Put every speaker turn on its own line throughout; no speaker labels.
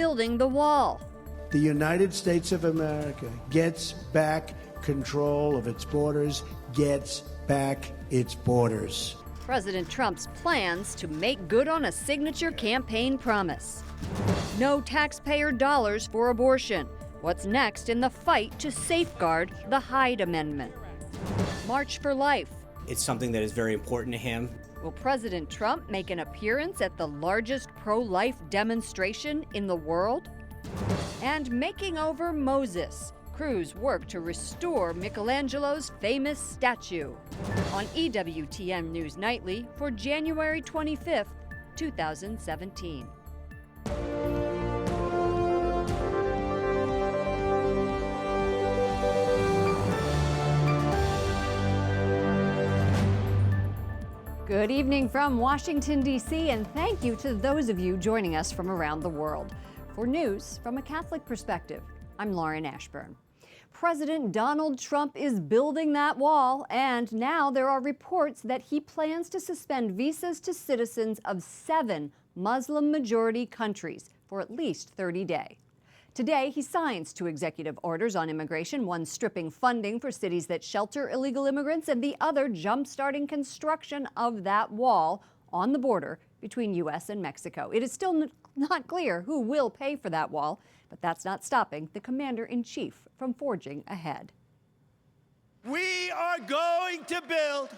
building the wall.
The United States of America gets back control of its borders, gets back its borders.
President Trump's plans to make good on a signature campaign promise. No taxpayer dollars for abortion. What's next in the fight to safeguard the Hyde Amendment? March for Life.
It's something that is very important to him.
Will President Trump make an appearance at the largest pro-life demonstration in the world? And making over Moses. Crews work to restore Michelangelo's famous statue. On EWTN News Nightly for January 25th, 2017. Good evening from Washington, D.C., and thank you to those of you joining us from around the world. For news from a Catholic perspective, I'm Lauren Ashburn. President Donald Trump is building that wall, and now there are reports that he plans to suspend visas to citizens of 7 Muslim-majority countries for at least 30 days. Today, he signs 2 executive orders on immigration, one stripping funding for cities that shelter illegal immigrants, and the other jump-starting construction of that wall on the border between U.S. and Mexico. It is still not clear who will pay for that wall, but that's not stopping the commander-in-chief from forging ahead.
We are going to build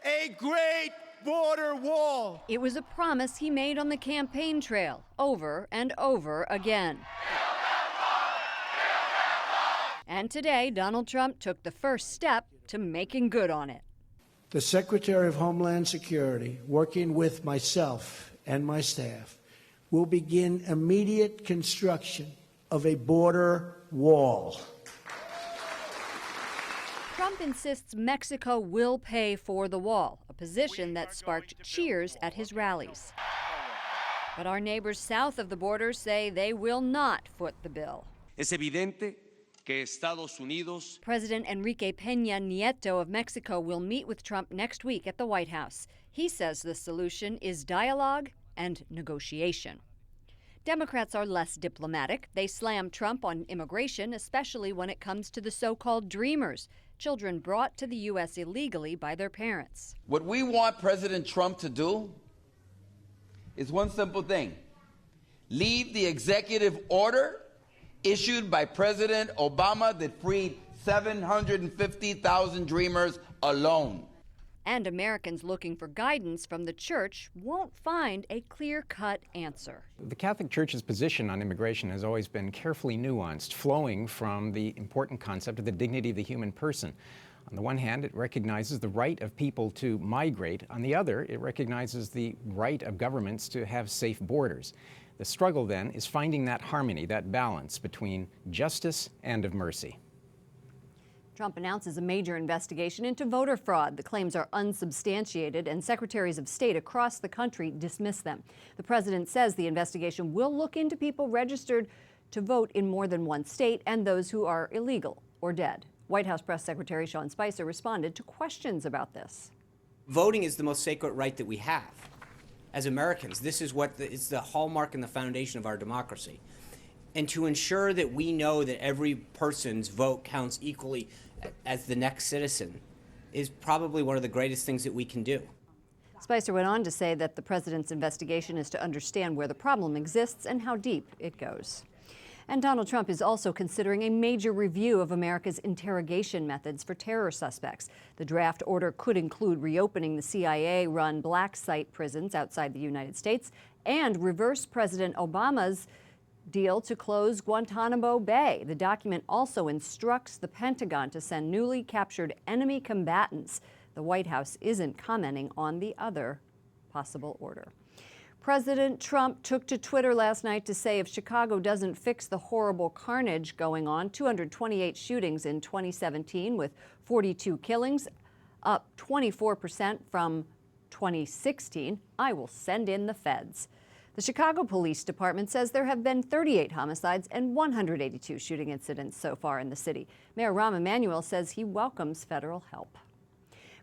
a great border wall.
It was a promise he made on the campaign trail over and over again. And today, Donald Trump took the first step to making good on it.
The Secretary of Homeland Security, working with myself and my staff, will begin immediate construction of a border wall.
Trump insists Mexico will pay for the wall, a position that sparked cheers at his rallies. But our neighbors south of the border say they will not foot the bill.
Es evidente que Estados Unidos.
President Enrique Peña Nieto of Mexico will meet with Trump next week at the White House. He says the solution is dialogue and negotiation. Democrats are less diplomatic. They slam Trump on immigration, especially when it comes to the so-called dreamers, children brought to the U.S. illegally by their parents.
What we want President Trump to do is one simple thing: leave the executive order issued by President Obama that freed 750,000 dreamers alone.
And Americans looking for guidance from the church won't find a clear-cut answer.
The Catholic Church's position on immigration has always been carefully nuanced, flowing from the important concept of the dignity of the human person. On the one hand, it recognizes the right of people to migrate. On the other, it recognizes the right of governments to have safe borders. The struggle, then, is finding that harmony, that balance between justice and of mercy.
Trump announces a major investigation into voter fraud. The claims are unsubstantiated, and secretaries of state across the country dismiss them. The president says the investigation will look into people registered to vote in more than one state and those who are illegal or dead. White House Press Secretary Sean Spicer responded to questions about this.
Voting is the most sacred right that we have as Americans. This is what it's the hallmark and the foundation of our democracy. And to ensure that we know that every person's vote counts equally as the next citizen is probably one of the greatest things that we can do.
Spicer went on to say that the president's investigation is to understand where the problem exists and how deep it goes. And Donald Trump is also considering a major review of America's interrogation methods for terror suspects. The draft order could include reopening the CIA-run black site prisons outside the United States and reverse President Obama's deal to close Guantanamo Bay. The document also instructs the Pentagon to send newly captured enemy combatants. The White House isn't commenting on the other possible order. President Trump took to Twitter last night to say if Chicago doesn't fix the horrible carnage going on, 228 shootings in 2017 with 42 killings, up 24% from 2016, I will send in the feds. The Chicago Police Department says there have been 38 homicides and 182 shooting incidents so far in the city. Mayor Rahm Emanuel says he welcomes federal help.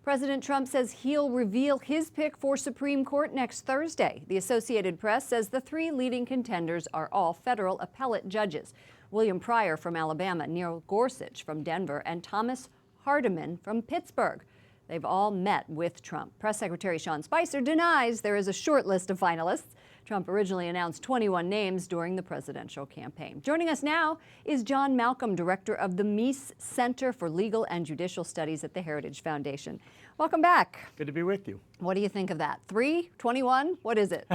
President Trump says he'll reveal his pick for Supreme Court next Thursday. The Associated Press says the three leading contenders are all federal appellate judges: William Pryor from Alabama, Neil Gorsuch from Denver, and Thomas Hardiman from Pittsburgh. They've all met with Trump. Press Secretary Sean Spicer denies there is a short list of finalists. Trump originally announced 21 names during the presidential campaign. Joining us now is John Malcolm, director of the Meese Center for Legal and Judicial Studies at the Heritage Foundation. Welcome back.
Good to be with you.
What do you think of that? 3, 21? What is it?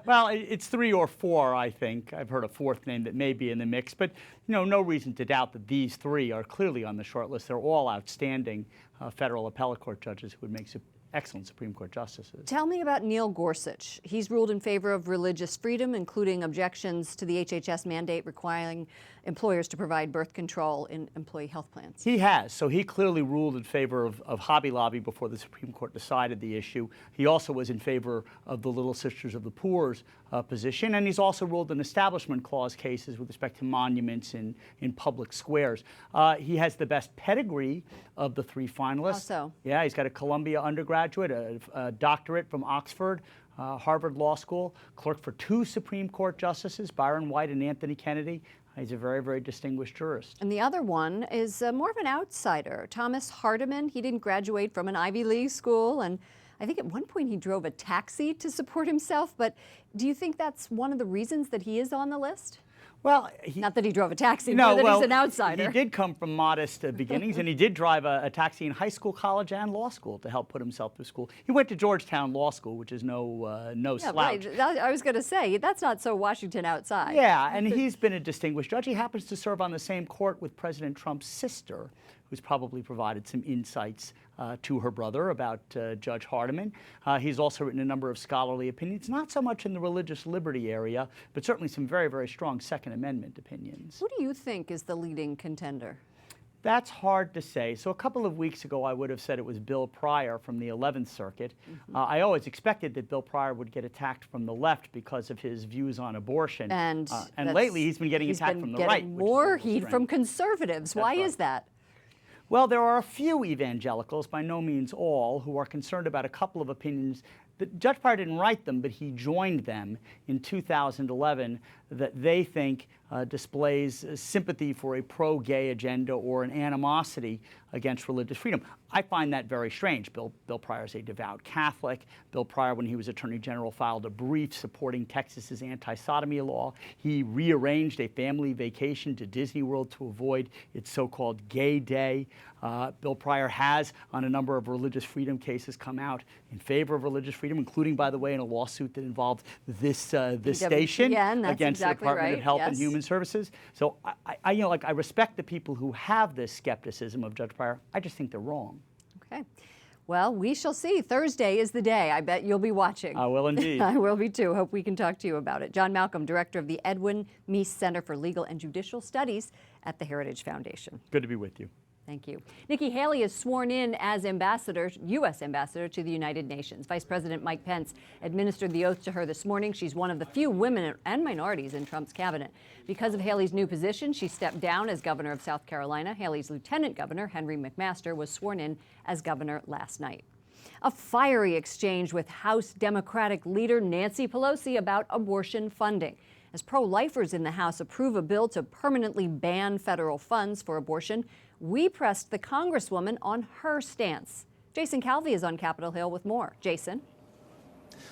Well, it's 3 or 4, I think. I've heard a fourth name that may be in the mix, but no reason to doubt that these 3 are clearly on the short list. They're all outstanding federal appellate court judges who would make excellent Supreme Court justices.
Tell me about Neil Gorsuch. He's ruled in favor of religious freedom, including objections to the HHS mandate requiring employers to provide birth control in employee health plans.
He has. So he clearly ruled in favor of Hobby Lobby before the Supreme Court decided the issue. He also was in favor of the Little Sisters of the Poor's position, and he's also ruled in Establishment Clause cases with respect to monuments in public squares. He has the best pedigree of the 3 finalists.
How so?
Yeah, he's got a Columbia undergraduate, a doctorate from Oxford, Harvard Law School, clerk for 2 Supreme Court justices, Byron White and Anthony Kennedy. He's a very, very distinguished jurist.
And the other one is more of an outsider, Thomas Hardiman. He didn't graduate from an Ivy League school, and I think at one point he drove a taxi to support himself. But do you think that's one of the reasons that he is on the list?
Well,
not that he drove a taxi, more that he's an outsider.
He did come from modest beginnings, and he did drive a taxi in high school, college, and law school to help put himself through school. He went to Georgetown Law School, which is no slouch.
Right. I was going to say, that's not so Washington outside.
Yeah, and he's been a distinguished judge. He happens to serve on the same court with President Trump's sister, who's probably provided some insights to her brother about Judge Hardiman. He's also written a number of scholarly opinions, not so much in the religious liberty area, but certainly some very, very strong Second Amendment opinions.
Who do you think is the leading contender?
That's hard to say. So a couple of weeks ago, I would have said it was Bill Pryor from the 11th Circuit. I always expected that Bill Pryor would get attacked from the left because of his views on abortion.
And
lately, he's been getting attacked from the right.
More heat from conservatives. Why is that?
Well, there are a few evangelicals, by no means all, who are concerned about a couple of opinions that Judge Pryor didn't write them, but he joined them in 2011 that they think displays sympathy for a pro-gay agenda or an animosity against religious freedom. I find that very strange. Bill Pryor is a devout Catholic. Bill Pryor, when he was Attorney General, filed a brief supporting Texas's anti-sodomy law. He rearranged a family vacation to Disney World to avoid its so-called gay day. Bill Pryor has, on a number of religious freedom cases, come out in favor of religious freedom, including, by the way, in a lawsuit that involved this station against the Department of Health and Human Services. So I respect the people who have this skepticism of Judge Pryor. I just think they're wrong.
Okay. Well, we shall see. Thursday is the day. I bet you'll be watching.
I will indeed.
I will be too. Hope we can talk to you about it. John Malcolm, director of the Edwin Meese Center for Legal and Judicial Studies at the Heritage Foundation.
Good to be with you.
Thank you. Nikki Haley is sworn in as U.S. ambassador to the United Nations. Vice President Mike Pence administered the oath to her this morning. She's one of the few women and minorities in Trump's cabinet. Because of Haley's new position, she stepped down as governor of South Carolina. Haley's lieutenant governor, Henry McMaster, was sworn in as governor last night. A fiery exchange with House Democratic leader Nancy Pelosi about abortion funding. As pro-lifers in the House approve a bill to permanently ban federal funds for abortion, we pressed the Congresswoman on her stance. Jason Calvi is on Capitol Hill with more. Jason?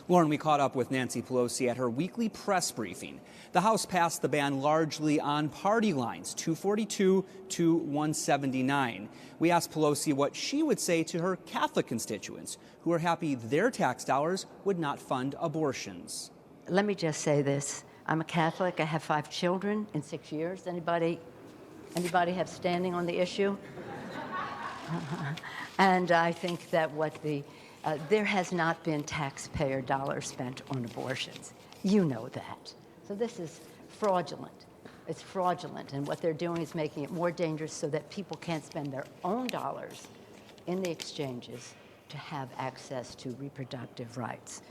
Lauren, we caught up with Nancy Pelosi at her weekly press briefing. The House passed the ban largely on party lines, 242 to 179. We asked Pelosi what she would say to her Catholic constituents who are happy their tax dollars would not fund abortions.
Let me just say this. I'm a Catholic. I have 5 children in 6 years. Anybody have standing on the issue? And I think that there has not been taxpayer dollars spent on abortions. You know that. So this is fraudulent. It's fraudulent, and what they're doing is making it more dangerous so that people can't spend their own dollars in the exchanges to have access to reproductive rights.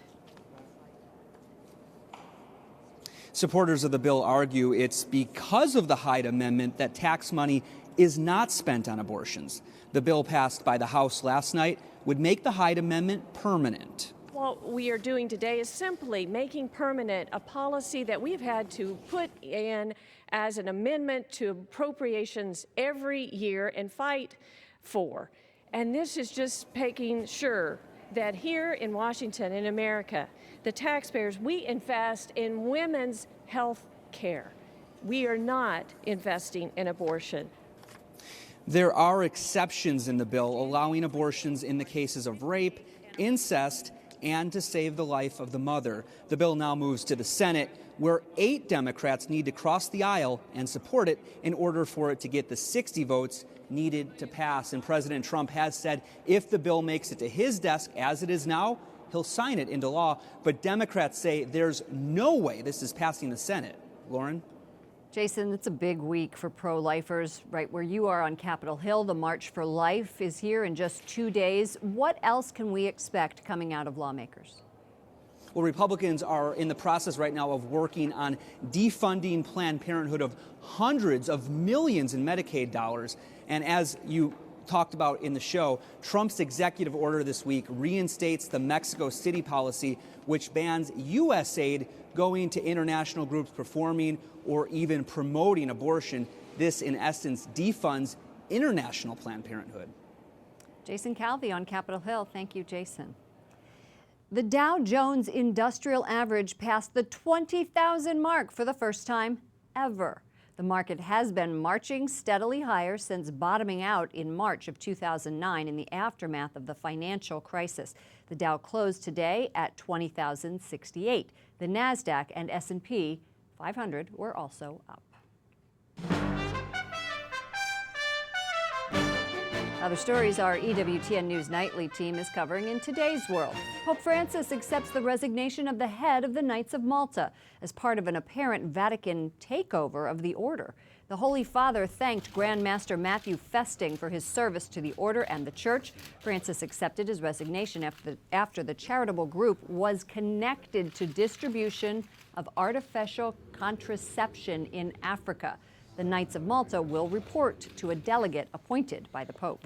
Supporters of the bill argue it's because of the Hyde Amendment that tax money is not spent on abortions. The bill passed by the House last night would make the Hyde Amendment permanent.
What we are doing today is simply making permanent a policy that we've had to put in as an amendment to appropriations every year and fight for. And this is just making sure that here in Washington, in America, the taxpayers, we invest in women's health care. We are not investing in abortion.
There are exceptions in the bill allowing abortions in the cases of rape, incest, and to save the life of the mother. The bill now moves to the Senate, where 8 Democrats need to cross the aisle and support it in order for it to get the 60 votes needed to pass. And President Trump has said if the bill makes it to his desk as it is now, he'll sign it into law. But Democrats say there's no way this is passing the Senate. Lauren?
Jason, it's a big week for pro-lifers. Right where you are on Capitol Hill, the March for Life is here in just 2 days. What else can we expect coming out of lawmakers?
Well, Republicans are in the process right now of working on defunding Planned Parenthood of hundreds of millions in Medicaid dollars. And as you talked about in the show, Trump's executive order this week reinstates the Mexico City policy, which bans U.S. aid going to international groups performing or even promoting abortion. This, in essence, defunds international Planned Parenthood.
Jason Calvi on Capitol Hill. Thank you, Jason. The Dow Jones Industrial Average passed the 20,000 mark for the first time ever. The market has been marching steadily higher since bottoming out in March of 2009 in the aftermath of the financial crisis. The Dow closed today at 20,068. The NASDAQ and S&P 500 were also up. Other stories our EWTN News Nightly team is covering in today's world. Pope Francis accepts the resignation of the head of the Knights of Malta as part of an apparent Vatican takeover of the order. The Holy Father thanked Grand Master Matthew Festing for his service to the order and the church. Francis accepted his resignation after the charitable group was connected to distribution of artificial contraception in Africa. The Knights of Malta will report to a delegate appointed by the Pope.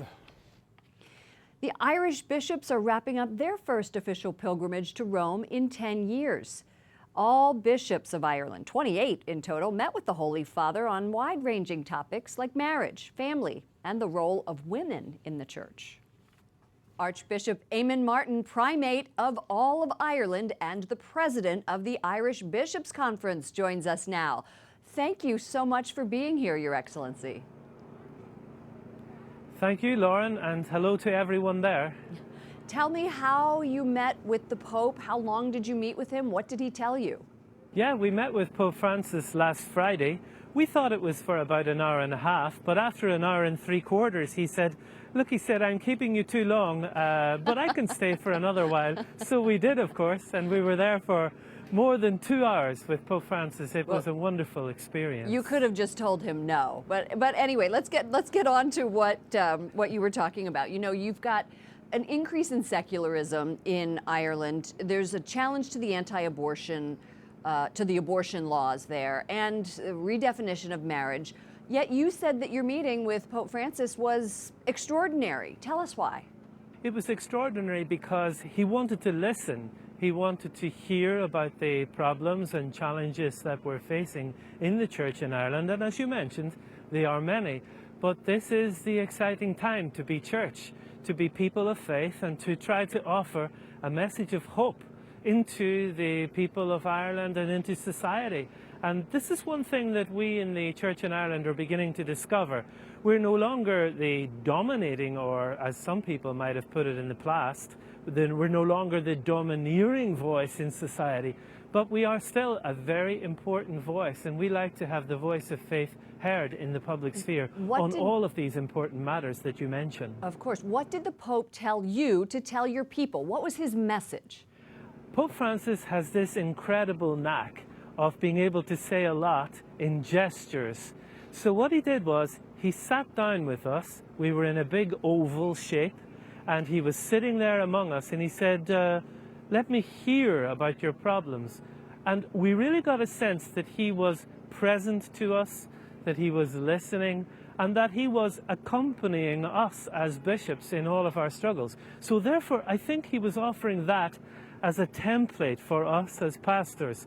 The Irish bishops are wrapping up their first official pilgrimage to Rome in 10 years. All bishops of Ireland, 28 in total, met with the Holy Father on wide-ranging topics like marriage, family, and the role of women in the church. Archbishop Eamon Martin, primate of all of Ireland and the president of the Irish Bishops' Conference, joins us now. Thank you so much for being here, Your Excellency.
Thank you, Lauren, and hello to everyone there.
Tell me how you met with the Pope. How long did you meet with him? What did he tell you?
Yeah, we met with Pope Francis last Friday. We thought it was for about an hour and a half, but after an hour and 3/4, he said, look, he said, I'm keeping you too long, but I can stay for another while. So we did, of course, and we were there for more than 2 hours with Pope Francis. It was a wonderful experience.
You could have just told him no, but anyway, let's get on to what you were talking about. You know, you've got an increase in secularism in Ireland. There's a challenge to the anti-abortion, to the abortion laws there, and redefinition of marriage. Yet you said that your meeting with Pope Francis was extraordinary. Tell us why.
It was extraordinary because he wanted to listen. He wanted to hear about the problems and challenges that we're facing in the church in Ireland. And as you mentioned, they are many. But this is the exciting time to be church, to be people of faith, and to try to offer a message of hope into the people of Ireland and into society. And this is one thing that we in the church in Ireland are beginning to discover. We're no longer the dominating, or as some people might have put it in the past, then we're no longer the domineering voice in society, but we are still a very important voice, and we like to have the voice of faith heard in the public sphere on all of these important matters that you mentioned.
Of course. What did the Pope tell you to tell your people? What was his message?
Pope Francis has this incredible knack of being able to say a lot in gestures. So what he did was he sat down with us. We were in a big oval shape, and he was sitting there among us, and he said, let me hear about your problems. And we really got a sense that he was present to us, that he was listening, and that he was accompanying us as bishops in all of our struggles. So therefore, I think he was offering that as a template for us as pastors,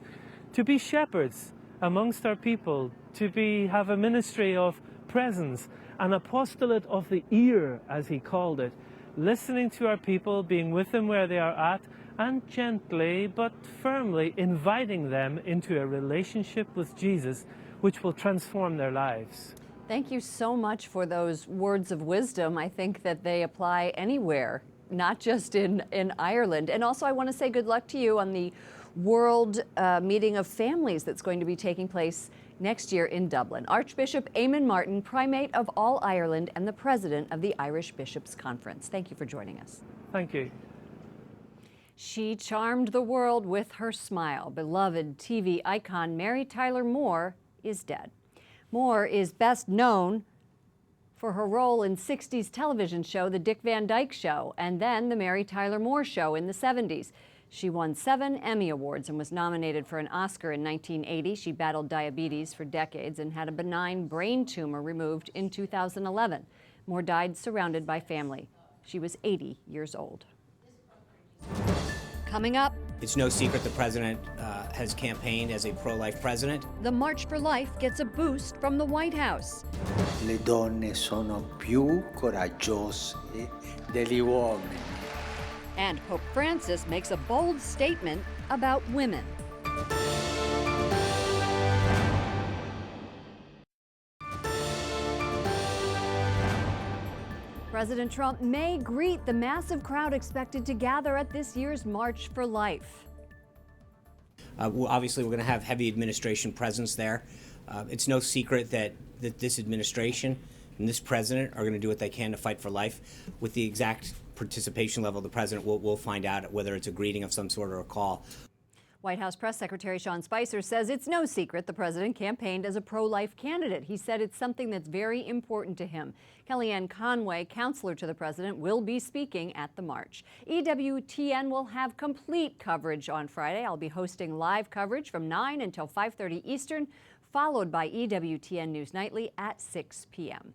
to be shepherds amongst our people, to have a ministry of presence, an apostolate of the ear, as he called it, listening to our people, being with them where they are at, and gently but firmly inviting them into a relationship with Jesus, which will transform their lives.
Thank you so much for those words of wisdom. I think that they apply anywhere, not just in Ireland. And also, I want to say good luck to you on the World Meeting of Families that's going to be taking place next year in Dublin. Archbishop Eamon Martin, Primate of All Ireland and the President of the Irish Bishops' Conference. Thank you for joining us.
Thank you.
She charmed the world with her smile. Beloved TV icon Mary Tyler Moore is dead. Moore is best known for her role in 60s television show The Dick Van Dyke Show, and then The Mary Tyler Moore Show in the 70s. She won 7 Emmy Awards and was nominated for an Oscar in 1980. She battled diabetes for decades and had a benign brain tumor removed in 2011. Moore died surrounded by family. She was 80 years old. Coming up,
it's no secret the president has campaigned as a pro-life president.
the March for Life gets a boost from the White House.
Le donne sono più coraggiose degli uomini.
And Pope Francis makes a bold statement about women. President Trump may greet the massive crowd expected to gather at this year's March for Life.
Obviously, we're going to have heavy administration presence there. It's no secret that this administration and this president are going to do what they can to fight for life. With the exact participation level of the president, we'll find out whether it's a greeting of some sort or a call.
White House Press Secretary Sean Spicer says it's no secret the president campaigned as a pro-life candidate. He said it's something that's very important to him. Kellyanne Conway, counselor to the president, will be speaking at the march. EWTN will have complete coverage on Friday. I'll be hosting live coverage from 9 until 5:30 Eastern, followed by EWTN News Nightly at 6 p.m.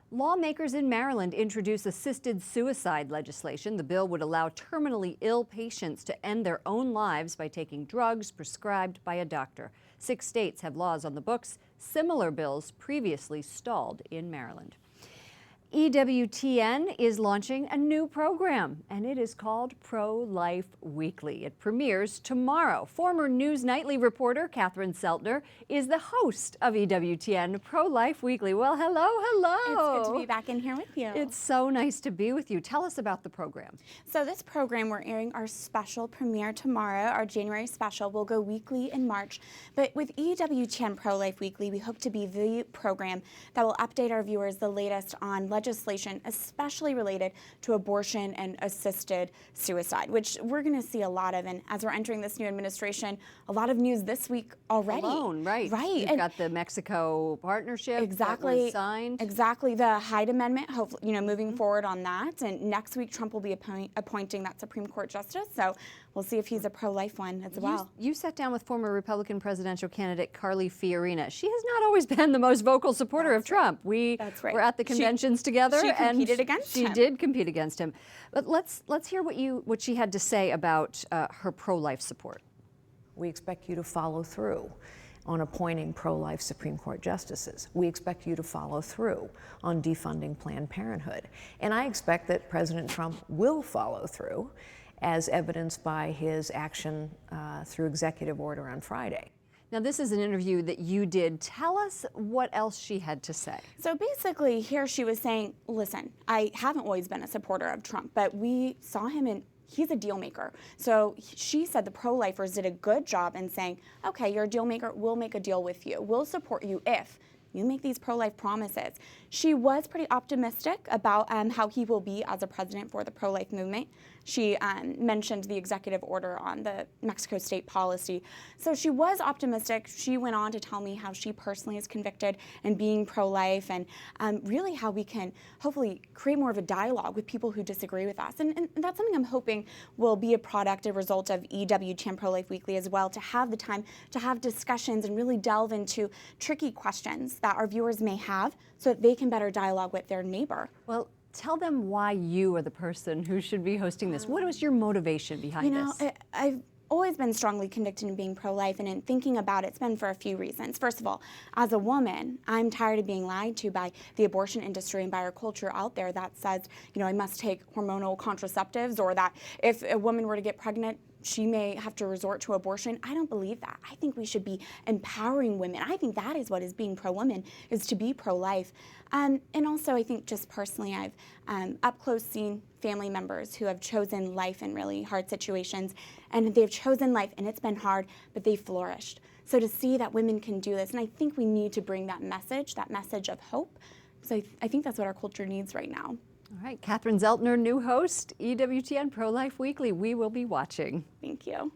Lawmakers in Maryland introduce assisted suicide legislation. The bill would allow terminally ill patients to end their own lives by taking drugs prescribed by a doctor. 6 states have laws on the books. Similar bills previously stalled in Maryland. EWTN is launching a new program, and it is called Pro-Life Weekly. It premieres tomorrow. Former News Nightly reporter Catherine Seltner is the host of EWTN Pro-Life Weekly. Well, hello.
It's good to be back in here with you.
It's so nice to be with you. Tell us about the program.
So this program, we're airing our special premiere tomorrow. Our January special will go weekly in March. But with EWTN Pro-Life Weekly, we hope to be the program that will update our viewers the latest on legislation, especially related to abortion and assisted suicide, which we're going to see a lot of. And as we're entering this new administration, a lot of news this week already.
Alone, right. You've got the Mexico partnership that was signed.
Exactly. The Hyde Amendment, hopefully, moving forward on that. And next week, Trump will be appointing that Supreme Court justice. So we'll see if he's a pro-life one as well.
You sat down with former Republican presidential candidate Carly Fiorina. She has not always been the most vocal supporter of Trump.
That's right.
Were at the conventions together.
She competed against him.
She did compete against him. But let's hear what she had to say about her pro-life support.
We expect you to follow through on appointing pro-life Supreme Court justices. We expect you to follow through on defunding Planned Parenthood. And I expect that President Trump will follow through, as evidenced by his action through executive order on Friday.
Now, this is an interview that you did. Tell us what else she had to say.
So basically, here she was saying, listen, I haven't always been a supporter of Trump, but we saw him in he's a deal maker. So she said the pro-lifers did a good job in saying, okay, you're a deal maker, we'll make a deal with you. We'll support you if you make these pro-life promises. She was pretty optimistic about how he will be as a president for the pro-life movement. She mentioned the executive order on the Mexico state policy. So she was optimistic. She went on to tell me how she personally is convicted in being pro-life, and really how we can hopefully create more of a dialogue with people who disagree with us. And that's something I'm hoping will be a product, a result of EWTN Pro-Life Weekly as well, to have the time to have discussions and really delve into tricky questions that our viewers may have so that they can better dialogue with their neighbor.
Well, tell them why you are the person who should be hosting this. What was your motivation behind this?
I've always been strongly convicted in being pro-life, and in thinking about it, it's been for a few reasons. First of all, as a woman, I'm tired of being lied to by the abortion industry and by our culture out there that says, I must take hormonal contraceptives, or that if a woman were to get pregnant, she may have to resort to abortion. I don't believe that. I think we should be empowering women. I think that is what is being pro-woman, is to be pro-life. And also, I think just personally, I've up close seen family members who have chosen life in really hard situations, and they've chosen life, and it's been hard, but they've flourished. So to see that women can do this, and I think we need to bring that message of hope, because I think that's what our culture needs right now.
All right, Catherine Zeltner, new host, EWTN Pro-Life Weekly. We will be watching.
Thank you.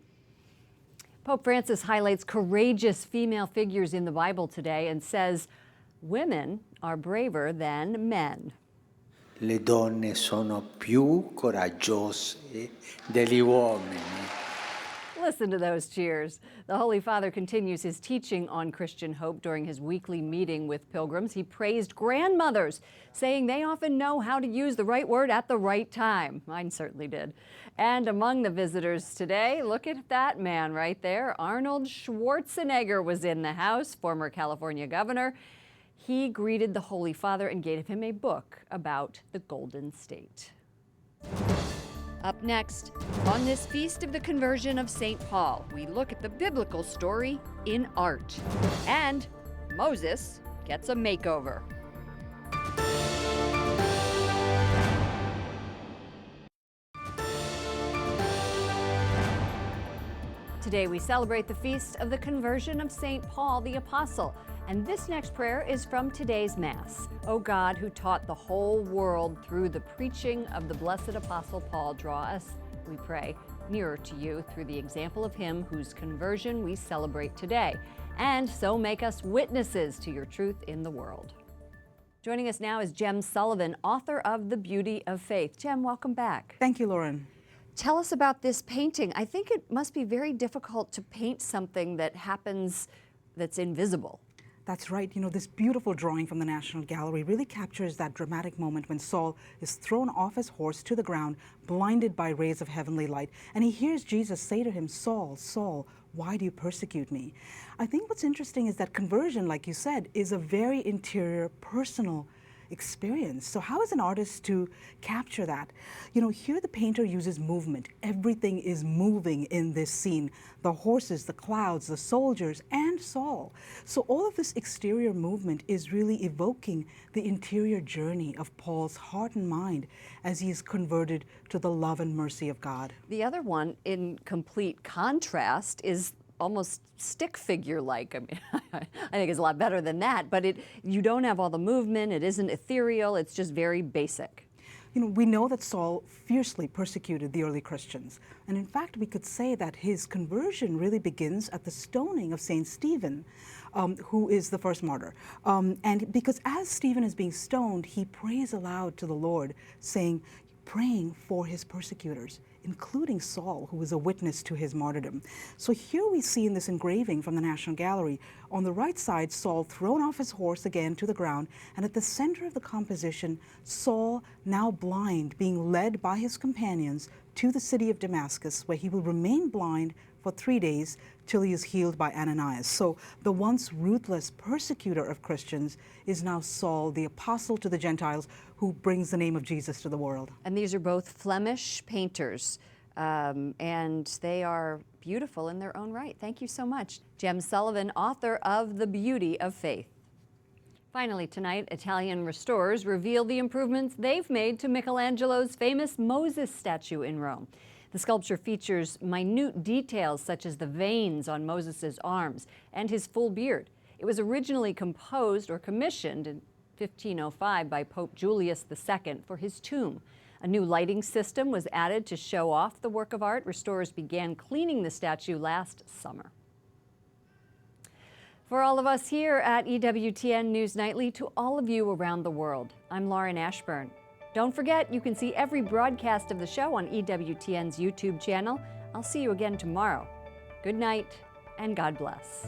Pope Francis highlights courageous female figures in the Bible today and says women are braver than men.
Le donne sono più coraggiose degli uomini.
Listen to those cheers. The Holy Father continues his teaching on Christian hope during his weekly meeting with pilgrims. He praised grandmothers, saying they often know how to use the right word at the right time. Mine certainly did. And among the visitors today, look at that man right there. Arnold Schwarzenegger was in the house, former California governor. He greeted the Holy Father and gave him a book about the Golden State. Up next, on this Feast of the Conversion of St. Paul, we look at the biblical story in art. And Moses gets a makeover. Today we celebrate the Feast of the Conversion of St. Paul the Apostle. And this next prayer is from today's Mass. O God, who taught the whole world through the preaching of the blessed Apostle Paul, draw us, we pray, nearer to you through the example of him whose conversion we celebrate today, and so make us witnesses to your truth in the world. Joining us now is Jem Sullivan, author of The Beauty of Faith. Jem, welcome back.
Thank you, Lauren.
Tell us about this painting. I think it must be very difficult to paint something that happens that's invisible.
That's right. This beautiful drawing from the National Gallery really captures that dramatic moment when Saul is thrown off his horse to the ground, blinded by rays of heavenly light. And he hears Jesus say to him, Saul, Saul, why do you persecute me? I think what's interesting is that conversion, like you said, is a very interior, personal experience. So how is an artist to capture that? Here the painter uses movement. Everything is moving in this scene. The horses, the clouds, the soldiers, and Saul. So all of this exterior movement is really evoking the interior journey of Paul's heart and mind as he is converted to the love and mercy of God.
The other one, in complete contrast, is almost stick figure-like. I mean, I think it's a lot better than that, but you don't have all the movement, it isn't ethereal, it's just very basic.
We know that Saul fiercely persecuted the early Christians. And in fact, we could say that his conversion really begins at the stoning of St. Stephen, who is the first martyr. And because as Stephen is being stoned, he prays aloud to the Lord, praying for his persecutors, including Saul, who was a witness to his martyrdom. So here we see in this engraving from the National Gallery, on the right side, Saul thrown off his horse again to the ground, and at the center of the composition, Saul, now blind, being led by his companions to the city of Damascus, where he will remain blind for 3 days till he is healed by Ananias. So the once ruthless persecutor of Christians is now Saul, the apostle to the Gentiles, who brings the name of Jesus to the world.
And these are both Flemish painters, and they are beautiful in their own right. Thank you so much. Jem Sullivan, author of The Beauty of Faith. Finally tonight, Italian restorers reveal the improvements they've made to Michelangelo's famous Moses statue in Rome. The sculpture features minute details such as the veins on Moses' arms and his full beard. It was originally composed or commissioned in 1505 by Pope Julius II for his tomb. A new lighting system was added to show off the work of art. Restorers began cleaning the statue last summer. For all of us here at EWTN News Nightly, to all of you around the world, I'm Lauren Ashburn. Don't forget, you can see every broadcast of the show on EWTN's YouTube channel. I'll see you again tomorrow. Good night, and God bless.